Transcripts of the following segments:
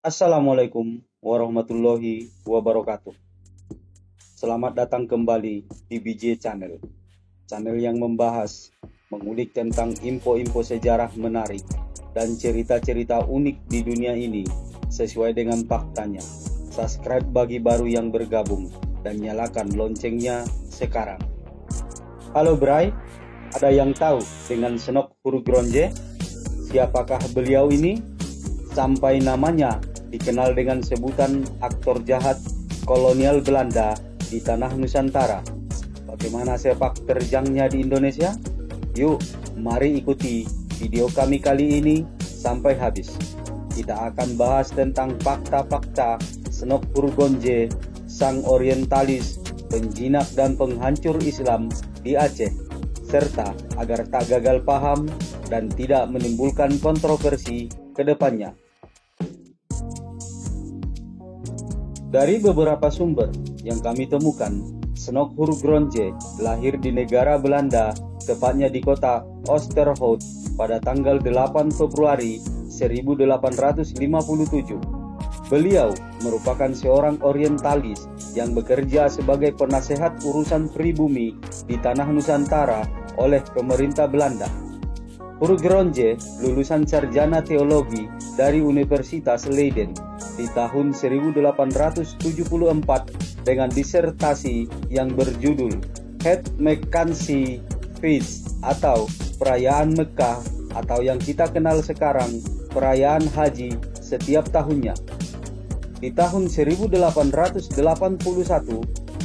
Assalamualaikum warahmatullahi wabarakatuh. Selamat datang kembali di BJ Channel, channel yang membahas, mengulik tentang info-info sejarah menarik dan cerita-cerita unik di dunia ini sesuai dengan faktanya. Subscribe bagi baru yang bergabung dan nyalakan loncengnya sekarang. Halo Bray, ada yang tahu dengan Senok Hurugronje? Siapakah beliau ini? Sampai namanya dikenal dengan sebutan aktor jahat kolonial Belanda di tanah Nusantara. Bagaimana sepak terjangnya di Indonesia? Yuk, mari ikuti video kami kali ini sampai habis. Kita akan bahas tentang fakta-fakta Senok Hurugronje, sang orientalis, penjinak dan penghancur Islam di Aceh, serta agar tak gagal paham dan tidak menimbulkan kontroversi ke depannya. Dari beberapa sumber yang kami temukan, Senok Hurugronje lahir di negara Belanda, tepatnya di kota Oosterhout pada tanggal 8 Februari 1857. Beliau merupakan seorang orientalis yang bekerja sebagai penasehat urusan pribumi di tanah Nusantara oleh pemerintah Belanda. Hurugronje lulusan sarjana teologi dari Universitas Leiden di tahun 1874 dengan disertasi yang berjudul Het Mekkanse Feest atau Perayaan Mekah atau yang kita kenal sekarang Perayaan Haji setiap tahunnya. Di tahun 1881,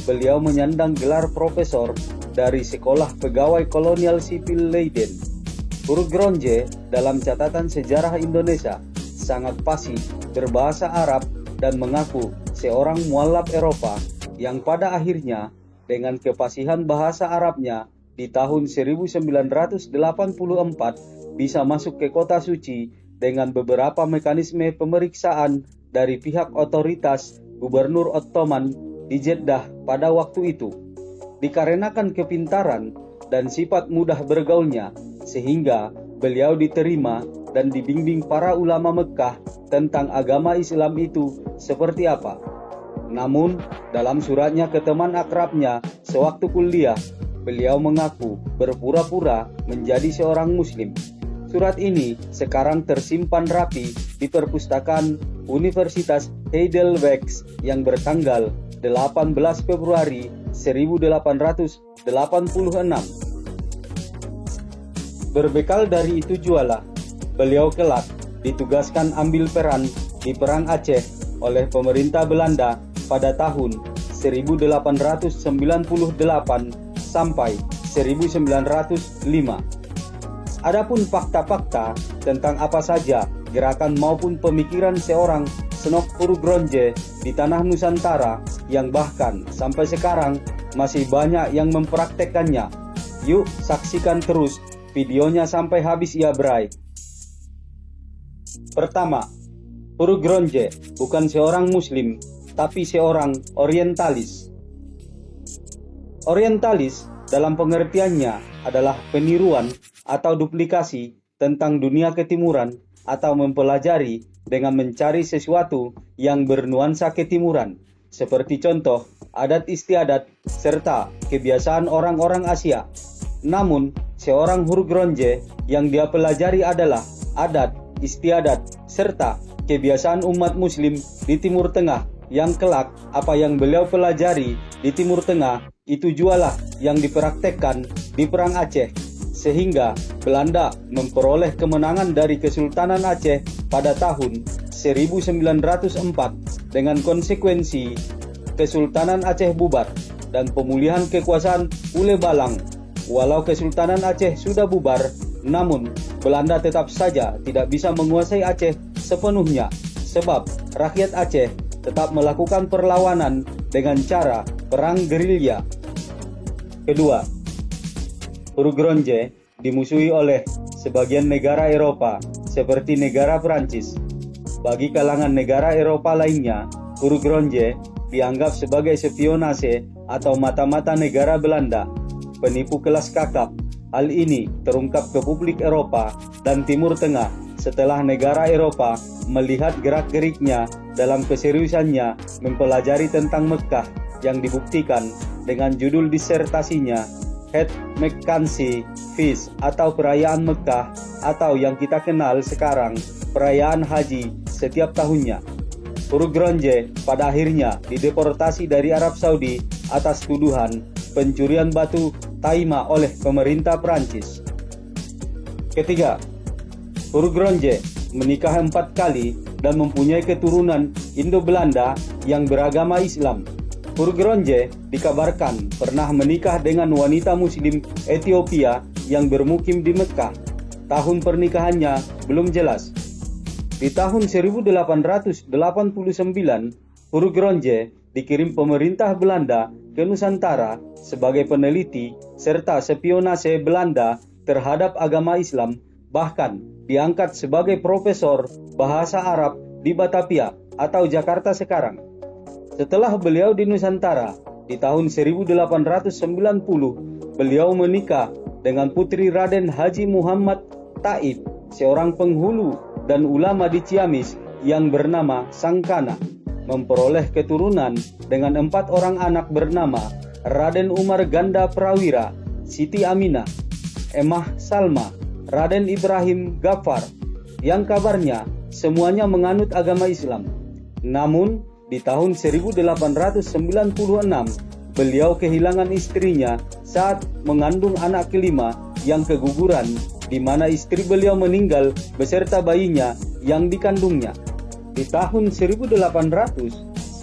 beliau menyandang gelar profesor dari Sekolah Pegawai Kolonial Sipil Leiden. Hurugronje dalam catatan sejarah Indonesia sangat fasih berbahasa Arab dan mengaku seorang mualaf Eropa yang pada akhirnya dengan kefasihan bahasa Arabnya di tahun 1984 bisa masuk ke kota suci dengan beberapa mekanisme pemeriksaan dari pihak otoritas Gubernur Ottoman di Jeddah pada waktu itu. Dikarenakan kepintaran dan sifat mudah bergaulnya, sehingga beliau diterima dan dibimbing para ulama Mekah tentang agama Islam itu seperti apa. Namun, dalam suratnya ke teman akrabnya sewaktu kuliah, beliau mengaku berpura-pura menjadi seorang Muslim. Surat ini sekarang tersimpan rapi di perpustakaan Universitas Heidelberg yang bertanggal 18 Februari 1886. Berbekal dari itu jualah, beliau kelak ditugaskan ambil peran di Perang Aceh oleh pemerintah Belanda pada tahun 1898 sampai 1905. Adapun fakta-fakta tentang apa saja gerakan maupun pemikiran seorang Senok Hurugronje di tanah Nusantara yang bahkan sampai sekarang masih banyak yang mempraktekkannya. Yuk saksikan terus videonya sampai habis ya Bray. Pertama, Hurugronje bukan seorang Muslim, tapi seorang orientalis. Orientalis dalam pengertiannya adalah peniruan atau duplikasi tentang dunia ketimuran atau mempelajari dengan mencari sesuatu yang bernuansa ketimuran, seperti contoh adat istiadat serta kebiasaan orang-orang Asia. Namun, seorang Hurugronje yang dia pelajari adalah adat, istiadat, serta kebiasaan umat muslim di Timur Tengah yang kelak apa yang beliau pelajari di Timur Tengah itu jualah yang dipraktekkan di Perang Aceh, sehingga Belanda memperoleh kemenangan dari Kesultanan Aceh pada tahun 1904 dengan konsekuensi Kesultanan Aceh bubar dan pemulihan kekuasaan Ule Balang. Walau Kesultanan Aceh sudah bubar, namun Belanda tetap saja tidak bisa menguasai Aceh sepenuhnya, sebab rakyat Aceh tetap melakukan perlawanan dengan cara perang gerilya. Kedua, Hurugronje dimusuhi oleh sebagian negara Eropa seperti negara Prancis. Bagi kalangan negara Eropa lainnya, Hurugronje dianggap sebagai spionase atau mata-mata negara Belanda, penipu kelas kakap. Hal ini terungkap ke publik Eropa dan Timur Tengah setelah negara Eropa melihat gerak-geriknya dalam keseriusannya mempelajari tentang Mekkah yang dibuktikan dengan judul disertasinya Hajj Mekkansi Feast atau Perayaan Mekkah atau yang kita kenal sekarang Perayaan Haji setiap tahunnya. Hurugronje pada akhirnya dideportasi dari Arab Saudi atas tuduhan pencurian batu Taima oleh pemerintah Prancis. Ketiga, Hurugronje menikah 4 kali dan mempunyai keturunan Indo-Belanda yang beragama Islam. Hurugronje dikabarkan pernah menikah dengan wanita Muslim Ethiopia yang bermukim di Mekkah. Tahun pernikahannya belum jelas. Di tahun 1889, Hurugronje dikirim pemerintah Belanda ke Nusantara sebagai peneliti serta spionase Belanda terhadap agama Islam, bahkan diangkat sebagai profesor bahasa Arab di Batavia atau Jakarta sekarang. Setelah beliau di Nusantara, di tahun 1890, beliau menikah dengan putri Raden Haji Muhammad Taib, seorang penghulu dan ulama di Ciamis yang bernama Sangkana, memperoleh keturunan dengan 4 orang anak bernama Raden Umar Ganda Prawira, Siti Aminah, Emah Salma, Raden Ibrahim Ghaffar, yang kabarnya semuanya menganut agama Islam. Namun, di tahun 1896, beliau kehilangan istrinya saat mengandung anak kelima yang keguguran, di mana istri beliau meninggal beserta bayinya yang dikandungnya. Di tahun 1898,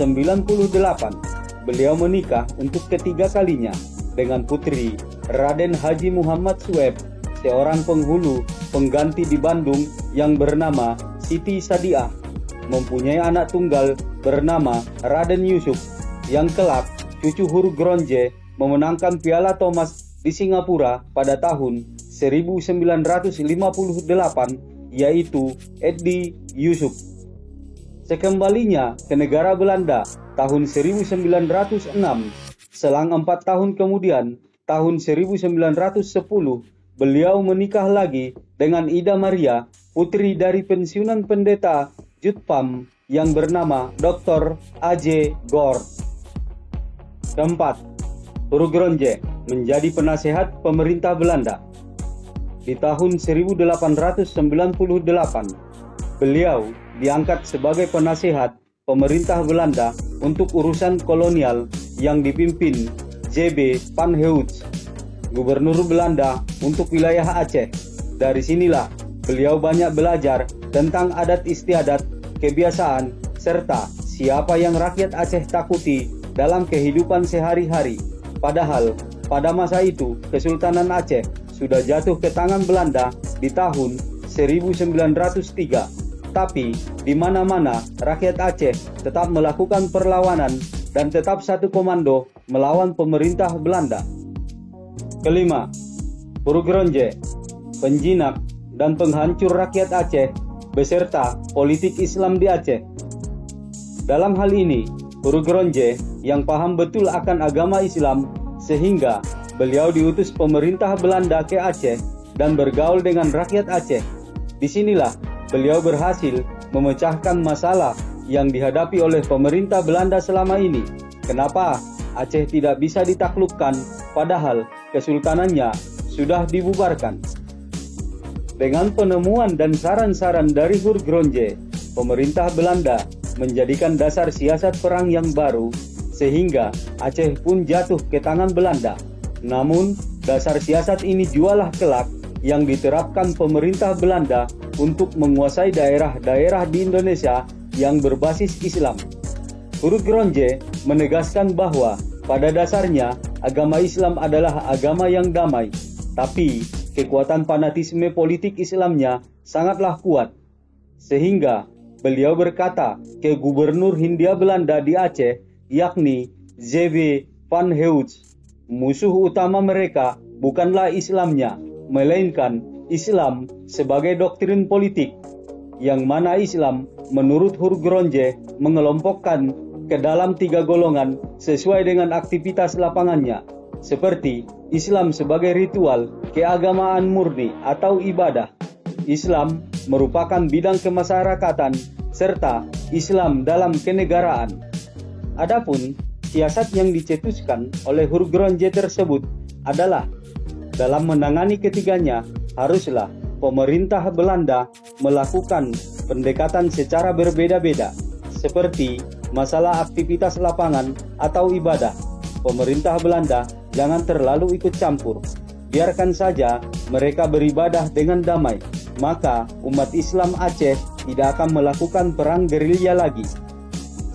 beliau menikah untuk ketiga kalinya dengan putri Raden Haji Muhammad Sueb, seorang penghulu pengganti di Bandung yang bernama Siti Sadiah, mempunyai anak tunggal bernama Raden Yusuf, yang kelak cucu Hurugronje memenangkan Piala Thomas di Singapura pada tahun 1958, yaitu Eddie Yusuf. Sekembalinya ke negara Belanda tahun 1906, selang 4 tahun kemudian, tahun 1910, beliau menikah lagi dengan Ida Maria, putri dari pensiunan pendeta Jutpam yang bernama Dr. A.J. Gord. Keempat, Hurugronje menjadi penasehat pemerintah Belanda. Di tahun 1898, beliau diangkat sebagai penasehat pemerintah Belanda untuk urusan kolonial yang dipimpin J.B. van Heuts, gubernur Belanda untuk wilayah Aceh. Dari sinilah beliau banyak belajar tentang adat istiadat, kebiasaan, serta siapa yang rakyat Aceh takuti dalam kehidupan sehari-hari. Padahal pada masa itu Kesultanan Aceh sudah jatuh ke tangan Belanda di tahun 1903. Tapi di mana-mana rakyat Aceh tetap melakukan perlawanan dan tetap satu komando melawan pemerintah Belanda. Kelima, Hurugronje, penjinak dan penghancur rakyat Aceh beserta politik Islam di Aceh. Dalam hal ini, Hurugronje yang paham betul akan agama Islam sehingga beliau diutus pemerintah Belanda ke Aceh dan bergaul dengan rakyat Aceh. Disinilah beliau berhasil memecahkan masalah yang dihadapi oleh pemerintah Belanda selama ini. Kenapa Aceh tidak bisa ditaklukkan padahal kesultanannya sudah dibubarkan? Dengan penemuan dan saran-saran dari Hurugronje, pemerintah Belanda menjadikan dasar siasat perang yang baru sehingga Aceh pun jatuh ke tangan Belanda. Namun, dasar siasat ini jualah kelak yang diterapkan pemerintah Belanda untuk menguasai daerah-daerah di Indonesia yang berbasis Islam. Hurugronje menegaskan bahwa pada dasarnya agama Islam adalah agama yang damai, tapi kekuatan fanatisme politik Islamnya sangatlah kuat. Sehingga beliau berkata ke gubernur Hindia Belanda di Aceh, yakni J.B. van Heuts, musuh utama mereka bukanlah Islamnya, melainkan Islam sebagai doktrin politik, yang mana Islam menurut Hurugronje mengelompokkan ke dalam 3 golongan sesuai dengan aktivitas lapangannya, seperti Islam sebagai ritual keagamaan murni atau ibadah, Islam merupakan bidang kemasyarakatan serta Islam dalam kenegaraan. Adapun siasat yang dicetuskan oleh Hurgronje tersebut adalah dalam menangani ketiganya haruslah pemerintah Belanda melakukan pendekatan secara berbeda-beda, seperti masalah aktivitas lapangan atau ibadah. Pemerintah Belanda jangan terlalu ikut campur. Biarkan saja mereka beribadah dengan damai, maka umat Islam Aceh tidak akan melakukan perang gerilya lagi.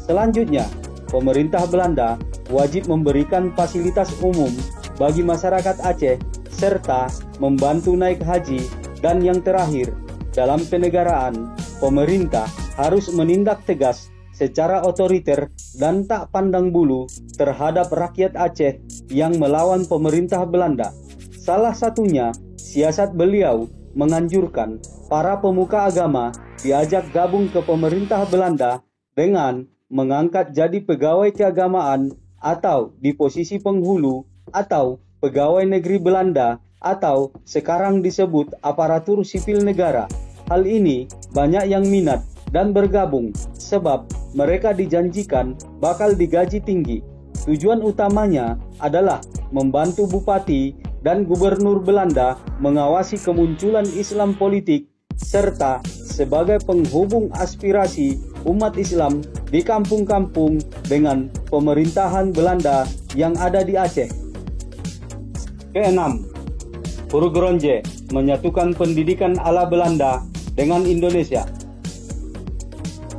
Selanjutnya, pemerintah Belanda wajib memberikan fasilitas umum bagi masyarakat Aceh serta membantu naik haji. Dan yang terakhir, dalam kenegaraan, pemerintah harus menindak tegas secara otoriter dan tak pandang bulu terhadap rakyat Aceh yang melawan pemerintah Belanda. Salah satunya, siasat beliau menganjurkan para pemuka agama diajak gabung ke pemerintah Belanda dengan mengangkat jadi pegawai keagamaan atau di posisi penghulu atau pegawai negeri Belanda atau sekarang disebut aparatur sipil negara. Hal ini banyak yang minat dan bergabung sebab mereka dijanjikan bakal digaji tinggi. Tujuan utamanya adalah membantu bupati dan gubernur Belanda mengawasi kemunculan Islam politik serta sebagai penghubung aspirasi umat Islam di kampung-kampung dengan pemerintahan Belanda yang ada di Aceh. Keenam, Hurgronje menyatukan pendidikan ala Belanda dengan Indonesia.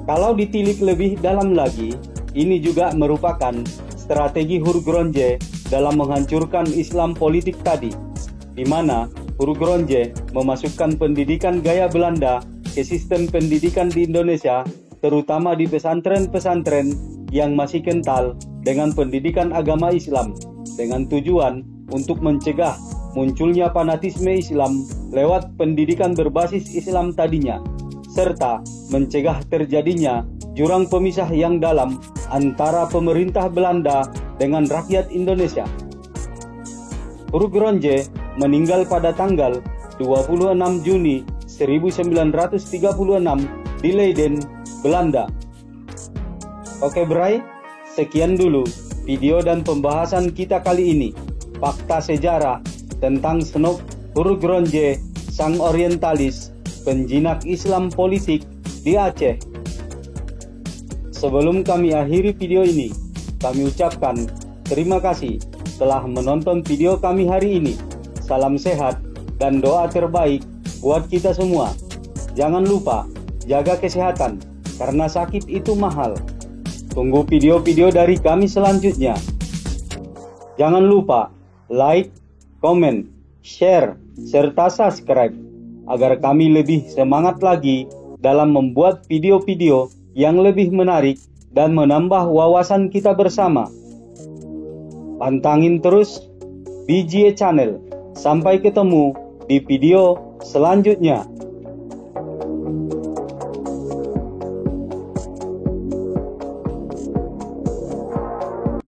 Kalau ditilik lebih dalam lagi, ini juga merupakan strategi Hurgronje dalam menghancurkan Islam politik tadi, di mana Hurgronje memasukkan pendidikan gaya Belanda ke sistem pendidikan di Indonesia, terutama di pesantren-pesantren yang masih kental dengan pendidikan agama Islam, dengan tujuan untuk mencegah munculnya fanatisme Islam lewat pendidikan berbasis Islam tadinya, serta mencegah terjadinya jurang pemisah yang dalam antara pemerintah Belanda dengan rakyat Indonesia. Hurgronje meninggal pada tanggal 26 Juni 1936 di Leiden, Belanda. Oke Bray, sekian dulu video dan pembahasan kita kali ini. Fakta sejarah tentang Snop Hurgronje, sang orientalis, penjinak Islam politik di Aceh. Sebelum kami akhiri video ini, kami ucapkan terima kasih telah menonton video kami hari ini. Salam sehat dan doa terbaik buat kita semua. Jangan lupa jaga kesehatan karena sakit itu mahal. Tunggu video-video dari kami selanjutnya. Jangan lupa like, komen, share, serta subscribe agar kami lebih semangat lagi dalam membuat video-video yang lebih menarik dan menambah wawasan kita bersama. Pantangin terus BGA Channel. Sampai ketemu di video selanjutnya.